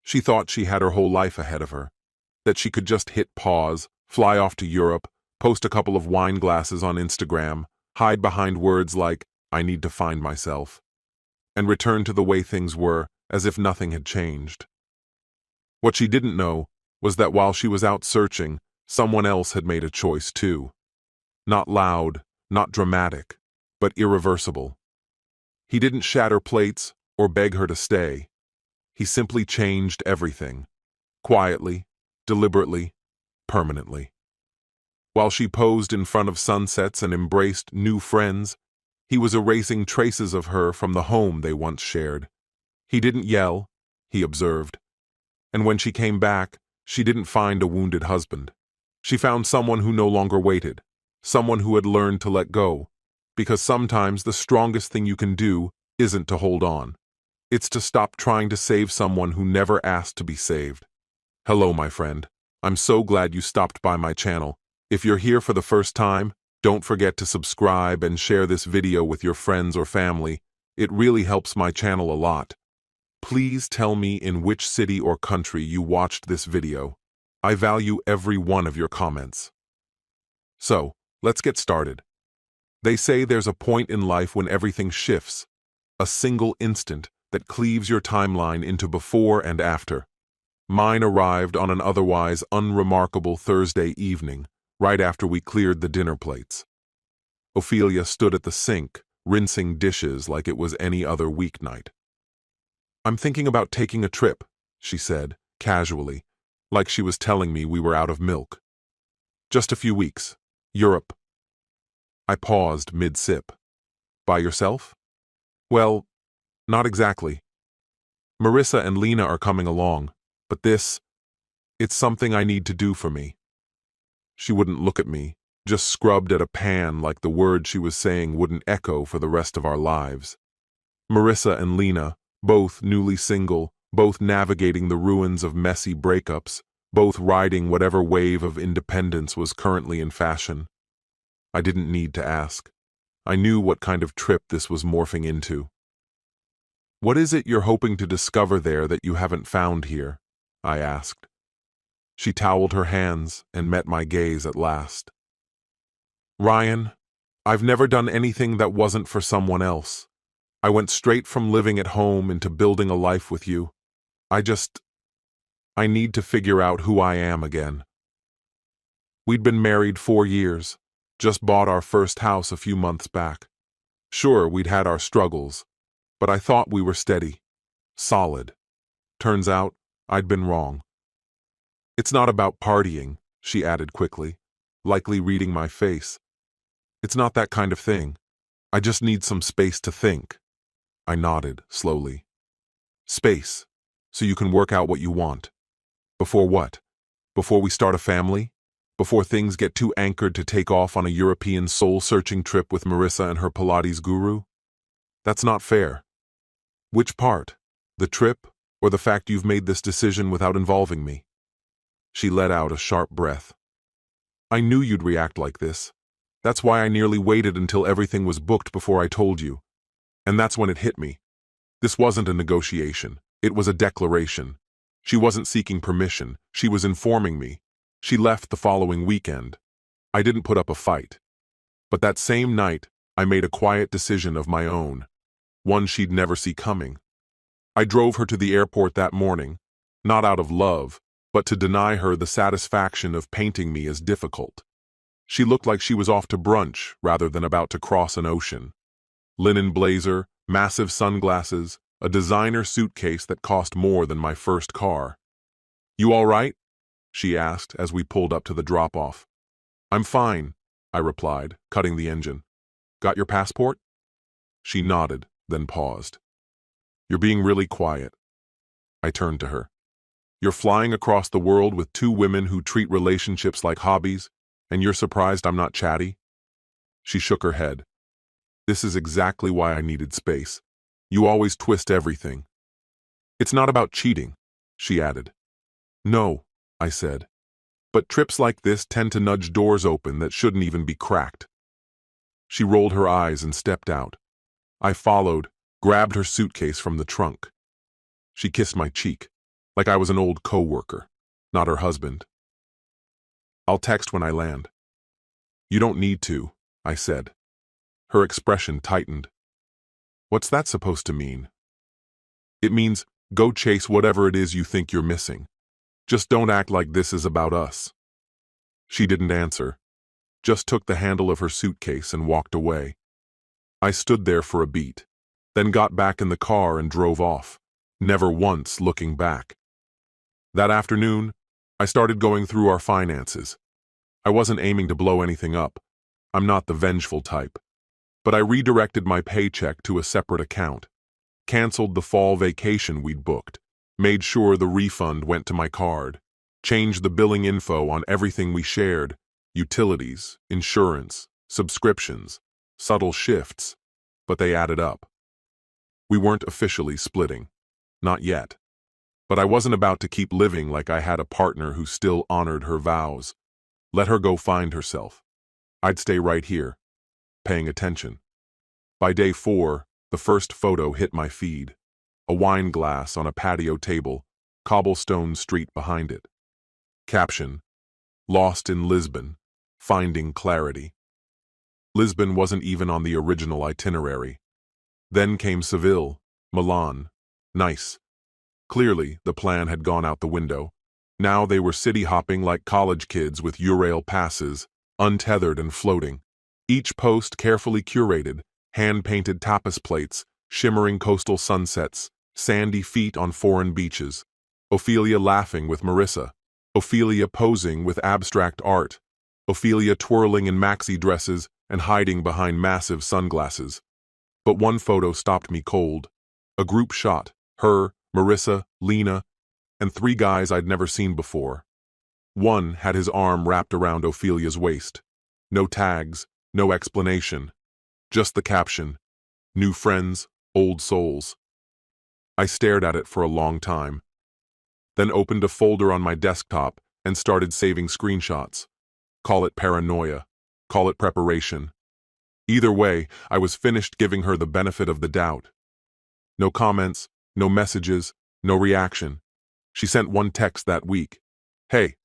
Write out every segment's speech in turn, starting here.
She thought she had her whole life ahead of her, that she could just hit pause, fly off to Europe, post a couple of wine glasses on Instagram, hide behind words like, "I need to find myself," and return to the way things were, as if nothing had changed. What she didn't know was that while she was out searching, someone else had made a choice too. Not loud, not dramatic, but irreversible. He didn't shatter plates or beg her to stay. He simply changed everything. Quietly, deliberately, permanently. While she posed in front of sunsets and embraced new friends, he was erasing traces of her from the home they once shared. He didn't yell, he observed. And when she came back, she didn't find a wounded husband. She found someone who no longer waited, someone who had learned to let go, because sometimes the strongest thing you can do isn't to hold on. It's to stop trying to save someone who never asked to be saved. Hello, my friend. I'm so glad you stopped by my channel. If you're here for the first time, don't forget to subscribe and share this video with your friends or family. It really helps my channel a lot. Please tell me in which city or country you watched this video. I value every one of your comments. So, let's get started. They say there's a point in life when everything shifts, a single instant that cleaves your timeline into before and after. Mine arrived on an otherwise unremarkable Thursday evening, right after we cleared the dinner plates. Ophelia stood at the sink, rinsing dishes like it was any other weeknight. "I'm thinking about taking a trip," she said, casually, like she was telling me we were out of milk. "Just a few weeks. Europe." I paused mid-sip. "By yourself?" "Well, not exactly. Marissa and Lena are coming along, but it's something I need to do for me." She wouldn't look at me, just scrubbed at a pan like the words she was saying wouldn't echo for the rest of our lives. Marissa and Lena, both newly single, both navigating the ruins of messy breakups, both riding whatever wave of independence was currently in fashion. I didn't need to ask. I knew what kind of trip this was morphing into. "What is it you're hoping to discover there that you haven't found here?" I asked. She toweled her hands and met my gaze at last. "Ryan, I've never done anything that wasn't for someone else. I went straight from living at home into building a life with you. I need to figure out who I am again." We'd been married 4 years, just bought our first house a few months back. Sure, we'd had our struggles, but I thought we were steady, solid. Turns out, I'd been wrong. "It's not about partying," she added quickly, likely reading my face. "It's not that kind of thing. I just need some space to think." I nodded, slowly. "Space, so you can work out what you want. Before what? Before we start a family? Before things get too anchored to take off on a European soul-searching trip with Marissa and her Pilates guru? That's not fair." "Which part? The trip, or the fact you've made this decision without involving me?" She let out a sharp breath. "I knew you'd react like this. That's why I nearly waited until everything was booked before I told you. And that's when it hit me. This wasn't a negotiation. It was a declaration. She wasn't seeking permission. She was informing me. She left the following weekend. I didn't put up a fight. But that same night, I made a quiet decision of my own, one she'd never see coming. I drove her to the airport that morning, not out of love, but to deny her the satisfaction of painting me as difficult. She looked like she was off to brunch rather than about to cross an ocean. Linen blazer, massive sunglasses, a designer suitcase that cost more than my first car. "You all right?" she asked as we pulled up to the drop-off. "I'm fine," I replied, cutting the engine. "Got your passport?" She nodded, then paused. "You're being really quiet." I turned to her. "You're flying across the world with 2 women who treat relationships like hobbies, and you're surprised I'm not chatty?" She shook her head. "This is exactly why I needed space. You always twist everything." "It's not about cheating," she added. "No," I said. "But trips like this tend to nudge doors open that shouldn't even be cracked." She rolled her eyes and stepped out. I followed, grabbed her suitcase from the trunk. She kissed my cheek, like I was an old co-worker, not her husband. "I'll text when I land." "You don't need to," I said. Her expression tightened. "What's that supposed to mean?" "It means go chase whatever it is you think you're missing. Just don't act like this is about us." She didn't answer, just took the handle of her suitcase and walked away. I stood there for a beat, then got back in the car and drove off, never once looking back. That afternoon, I started going through our finances. I wasn't aiming to blow anything up. I'm not the vengeful type. But I redirected my paycheck to a separate account, canceled the fall vacation we'd booked, made sure the refund went to my card, changed the billing info on everything we shared, utilities, insurance, subscriptions, subtle shifts, but they added up. We weren't officially splitting. Not yet. But I wasn't about to keep living like I had a partner who still honored her vows. Let her go find herself. I'd stay right here, paying attention. By day 4, the first photo hit my feed. A wine glass on a patio table, cobblestone street behind it. Caption: "Lost in Lisbon, finding clarity." Lisbon wasn't even on the original itinerary. Then came Seville, Milan. Nice. Clearly, the plan had gone out the window. Now they were city-hopping like college kids with Eurail passes, untethered and floating. Each post carefully curated, hand-painted tapas plates, shimmering coastal sunsets, sandy feet on foreign beaches. Ophelia laughing with Marissa. Ophelia posing with abstract art. Ophelia twirling in maxi dresses and hiding behind massive sunglasses. But one photo stopped me cold. A group shot. Her, Marissa, Lena, and 3 guys I'd never seen before. One had his arm wrapped around Ophelia's waist. No tags, no explanation. Just the caption: "New friends, old souls." I stared at it for a long time, then opened a folder on my desktop and started saving screenshots. Call it paranoia, call it preparation. Either way, I was finished giving her the benefit of the doubt. No comments, no messages, no reaction. She sent one text that week. "Hey,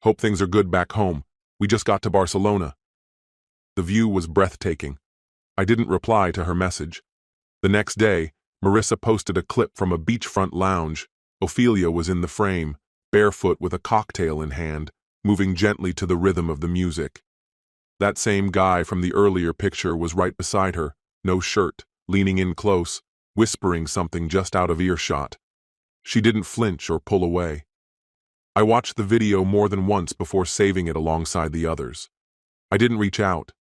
hope things are good back home. We just got to Barcelona." The view was breathtaking. I didn't reply to her message. The next day, Marissa posted a clip from a beachfront lounge. Ophelia was in the frame, barefoot with a cocktail in hand, moving gently to the rhythm of the music. That same guy from the earlier picture was right beside her, no shirt, leaning in close, whispering something just out of earshot. She didn't flinch or pull away. I watched the video more than once before saving it alongside the others. I didn't reach out,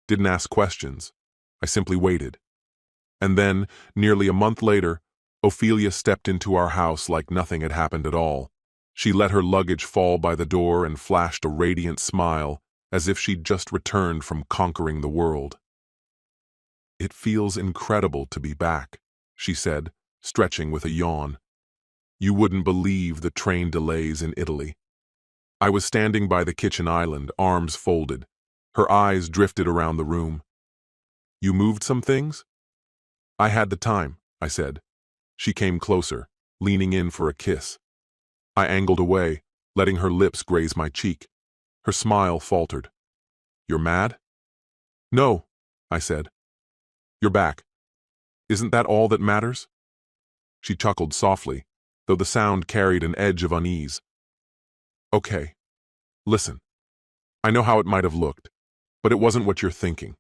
didn't ask questions. I simply waited. And then, nearly a month later, Ophelia stepped into our house like nothing had happened at all. She let her luggage fall by the door and flashed a radiant smile, as if she'd just returned from conquering the world. "It feels incredible to be back," she said, stretching with a yawn. "You wouldn't believe the train delays in Italy." I was standing by the kitchen island, arms folded. Her eyes drifted around the room. "You moved some things?" "I had the time," I said. She came closer, leaning in for a kiss. I angled away, letting her lips graze my cheek. Her smile faltered. "You're mad?" "No," I said. "You're back. Isn't that all that matters?" She chuckled softly, though the sound carried an edge of unease. "Okay. Listen. I know how it might have looked, but it wasn't what you're thinking.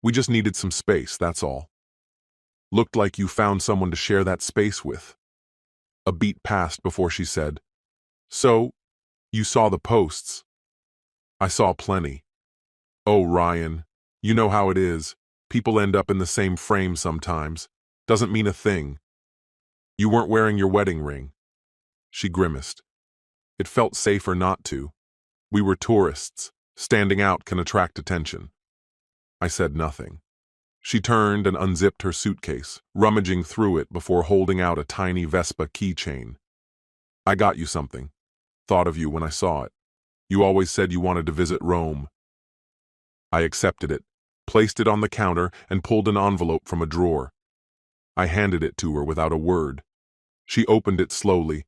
We just needed some space, that's all. Looked like you found someone to share that space with." A beat passed before she said, "So, you saw the posts." "I saw plenty." "Oh, Ryan, you know how it is. People end up in the same frame sometimes. Doesn't mean a thing. You weren't wearing your wedding ring." She grimaced. It felt safer not to. We were tourists. Standing out can attract attention. I said nothing. She turned and unzipped her suitcase, rummaging through it before holding out a tiny Vespa keychain. "I got you something. Thought of you when I saw it. You always said you wanted to visit Rome." I accepted it, placed it on the counter, and pulled an envelope from a drawer. I handed it to her without a word. She opened it slowly.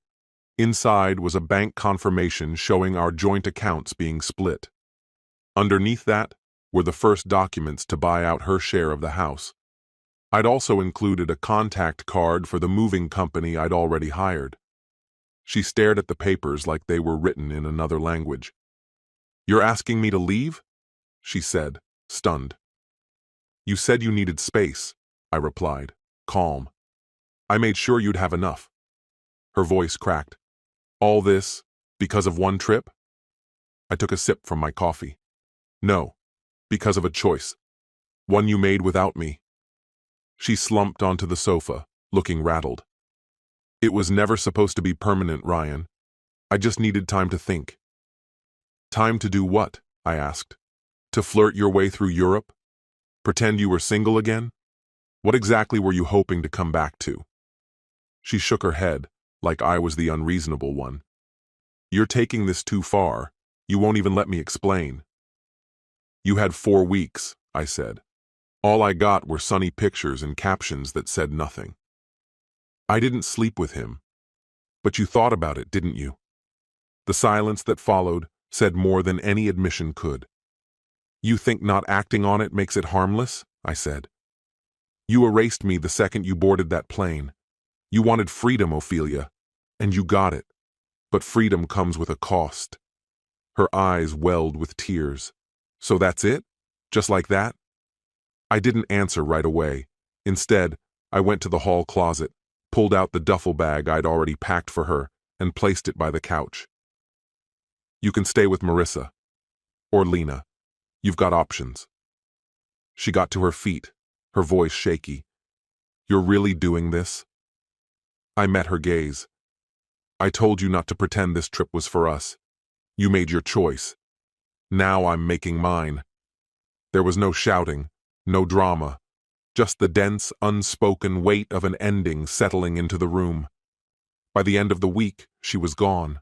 Inside was a bank confirmation showing our joint accounts being split. Underneath that were the first documents to buy out her share of the house. I'd also included a contact card for the moving company I'd already hired. She stared at the papers like they were written in another language. "You're asking me to leave?" she said, stunned. "You said you needed space," I replied, calm. "I made sure you'd have enough." Her voice cracked. "All this because of one trip?" I took a sip from my coffee. "No, because of a choice. One you made without me." She slumped onto the sofa, looking rattled. "It was never supposed to be permanent, Ryan. I just needed time to think." "Time to do what?" I asked. "To flirt your way through Europe? Pretend you were single again? What exactly were you hoping to come back to?" She shook her head, like I was the unreasonable one. "You're taking this too far. You won't even let me explain." "You had 4 weeks," I said. "All I got were sunny pictures and captions that said nothing." "I didn't sleep with him. But you thought about it, didn't you?" The silence that followed said more than any admission could. "You think not acting on it makes it harmless?" I said. "You erased me the second you boarded that plane. You wanted freedom, Ophelia, and you got it. But freedom comes with a cost." Her eyes welled with tears. "So that's it? Just like that?" I didn't answer right away. Instead, I went to the hall closet, pulled out the duffel bag I'd already packed for her, and placed it by the couch. "You can stay with Marissa. Or Lena. You've got options." She got to her feet, her voice shaky. "You're really doing this?" I met her gaze. "I told you not to pretend this trip was for us. You made your choice. Now I'm making mine." There was no shouting, no drama, just the dense, unspoken weight of an ending settling into the room. By the end of the week, she was gone.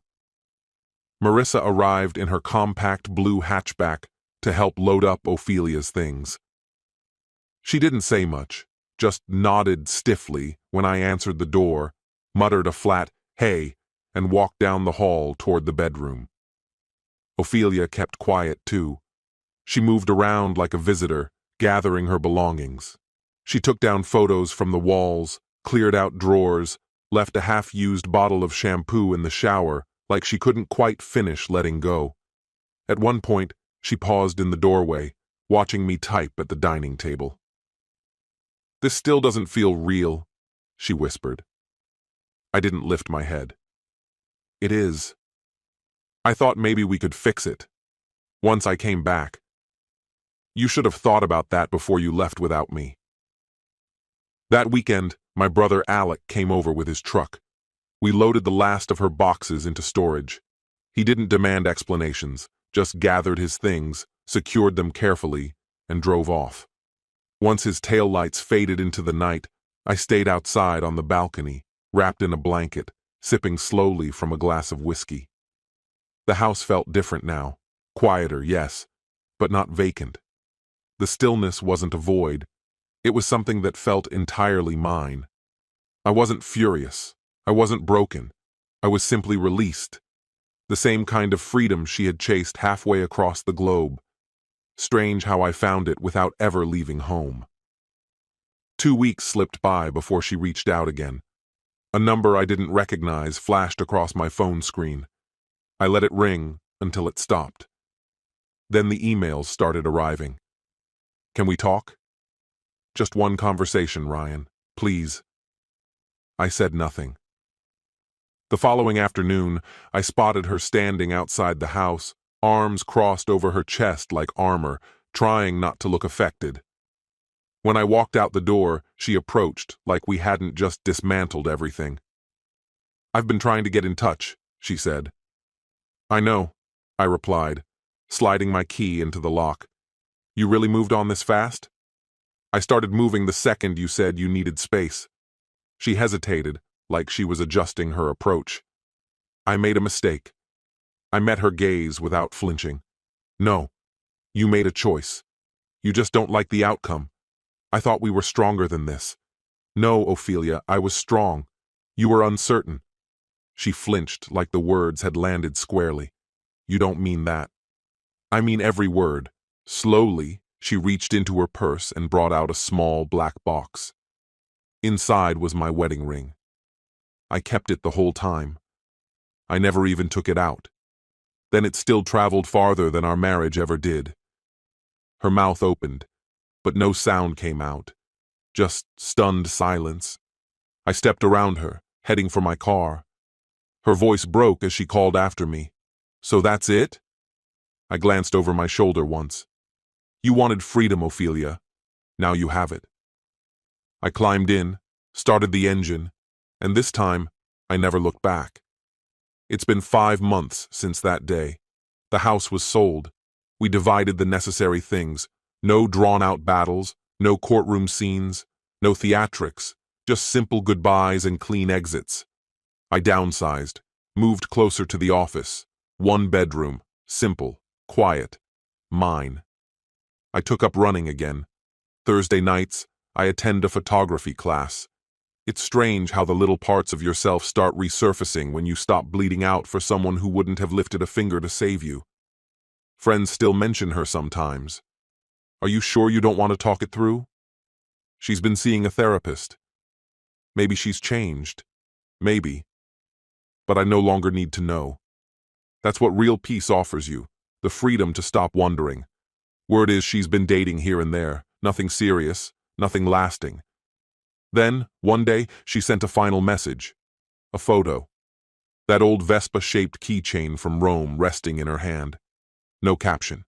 Marissa arrived in her compact blue hatchback to help load up Ophelia's things. She didn't say much, just nodded stiffly when I answered the door, muttered a flat, "Hey," and walked down the hall toward the bedroom. Ophelia kept quiet too. She moved around like a visitor, gathering her belongings. She took down photos from the walls, cleared out drawers, left a half-used bottle of shampoo in the shower, like she couldn't quite finish letting go. At one point, she paused in the doorway, watching me type at the dining table. "This still doesn't feel real," she whispered. I didn't lift my head. "It is. I thought maybe we could fix it. Once I came back. You should have thought about that before you left without me." That weekend, my brother Alec came over with his truck. We loaded the last of her boxes into storage. He didn't demand explanations, just gathered his things, secured them carefully, and drove off. Once his taillights faded into the night, I stayed outside on the balcony, wrapped in a blanket, sipping slowly from a glass of whiskey. The house felt different now. Quieter, yes, but not vacant. The stillness wasn't a void. It was something that felt entirely mine. I wasn't furious. I wasn't broken. I was simply released. The same kind of freedom she had chased halfway across the globe. Strange how I found it without ever leaving home. 2 weeks slipped by before she reached out again. A number I didn't recognize flashed across my phone screen. I let it ring until it stopped. Then the emails started arriving. "Can we talk?" "Just one conversation, Ryan. Please." I said nothing. The following afternoon, I spotted her standing outside the house, arms crossed over her chest like armor, trying not to look affected. When I walked out the door, she approached like we hadn't just dismantled everything. "I've been trying to get in touch," she said. "I know," I replied, sliding my key into the lock. "You really moved on this fast?" "I started moving the second you said you needed space." She hesitated, like she was adjusting her approach. "I made a mistake." I met her gaze without flinching. "No, you made a choice. You just don't like the outcome. I thought we were stronger than this." "No, Ophelia, I was strong. You were uncertain." She flinched like the words had landed squarely. You don't mean that. I mean every word. Slowly, she reached into her purse and brought out a small black box. Inside was my wedding ring. I kept it the whole time. I never even took it out. Then it still traveled farther than our marriage ever did. Her mouth opened, but no sound came out. Just stunned silence. I stepped around her, heading for my car. Her voice broke as she called after me. So that's it? I glanced over my shoulder once. You wanted freedom, Ophelia. Now you have it. I climbed in, started the engine, and this time, I never looked back. It's been 5 months since that day. The house was sold. We divided the necessary things. No drawn-out battles, no courtroom scenes, no theatrics, just simple goodbyes and clean exits. I downsized, moved closer to the office. 1 bedroom, simple, quiet, mine. I took up running again. Thursday nights, I attend a photography class. It's strange how the little parts of yourself start resurfacing when you stop bleeding out for someone who wouldn't have lifted a finger to save you. Friends still mention her sometimes. Are you sure you don't want to talk it through? She's been seeing a therapist. Maybe she's changed. Maybe. But I no longer need to know. That's what real peace offers you, the freedom to stop wondering. Word is she's been dating here and there, nothing serious, nothing lasting. Then, one day, she sent a final message. A photo. That old Vespa-shaped keychain from Rome resting in her hand. No caption.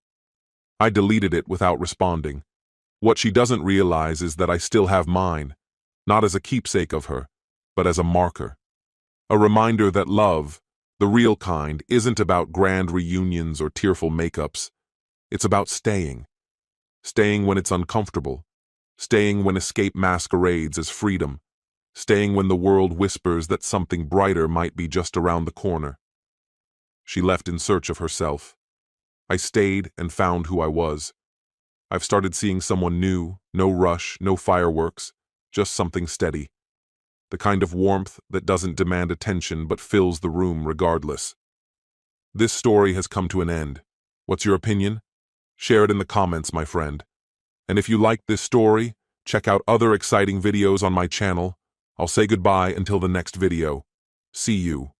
I deleted it without responding. What she doesn't realize is that I still have mine, not as a keepsake of her, but as a marker. A reminder that love, the real kind, isn't about grand reunions or tearful makeups. It's about staying. Staying when it's uncomfortable. Staying when escape masquerades as freedom. Staying when the world whispers that something brighter might be just around the corner. She left in search of herself. I stayed and found who I was. I've started seeing someone new, no rush, no fireworks, just something steady. The kind of warmth that doesn't demand attention but fills the room regardless. This story has come to an end. What's your opinion? Share it in the comments, my friend. And if you liked this story, check out other exciting videos on my channel. I'll say goodbye until the next video. See you.